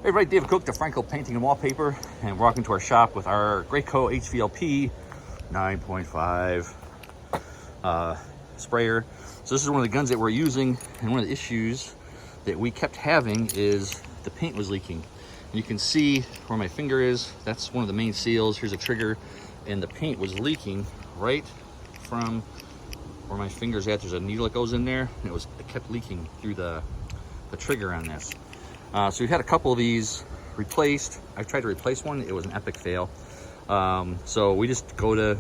Hey everybody, David Cook, the Franco Painting and Wallpaper, and we're walking to our shop with our Graco Hvlp 9.5 sprayer. So this is one of the guns that we're using, and one of the issues that we kept having is the paint was leaking. And you can see where my finger is, that's one of the main seals. Here's a trigger, and the paint was leaking right from where my finger's at. There's a needle that goes in there, and it kept leaking through the trigger on this. So we've had a couple of these replaced. I've tried to replace one. It was an epic fail. So we just go to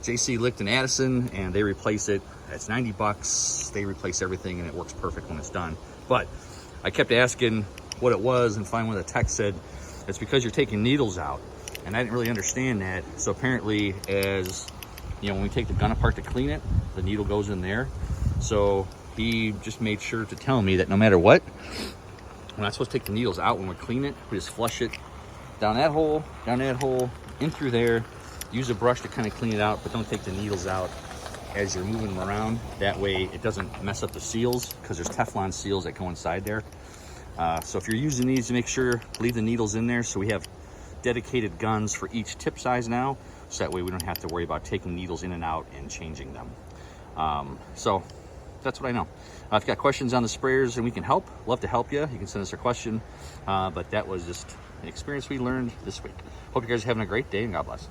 JC Licht and Addison and they replace it. It's 90 bucks. They replace everything and it works perfect when it's done. But I kept asking what it was, and finally one of the techs said, it's because you're taking needles out. And I didn't really understand that. So apparently, as you know, when we take the gun apart to clean it, the needle goes in there. So he just made sure to tell me that no matter what, we're not supposed to take the needles out when we clean it. We just flush it down that hole, in through there. Use a brush to kind of clean it out, but don't take the needles out as you're moving them around. That way it doesn't mess up the seals, because there's Teflon seals that go inside there. So if you're using these, make sure leave the needles in there. So we have dedicated guns for each tip size now, so that way we don't have to worry about taking needles in and out and changing them. So that's what I know. If you've got questions on the sprayers and we can help, love to help you. You can send us a question. But that was just an experience we learned this week. Hope you guys are having a great day, and God bless.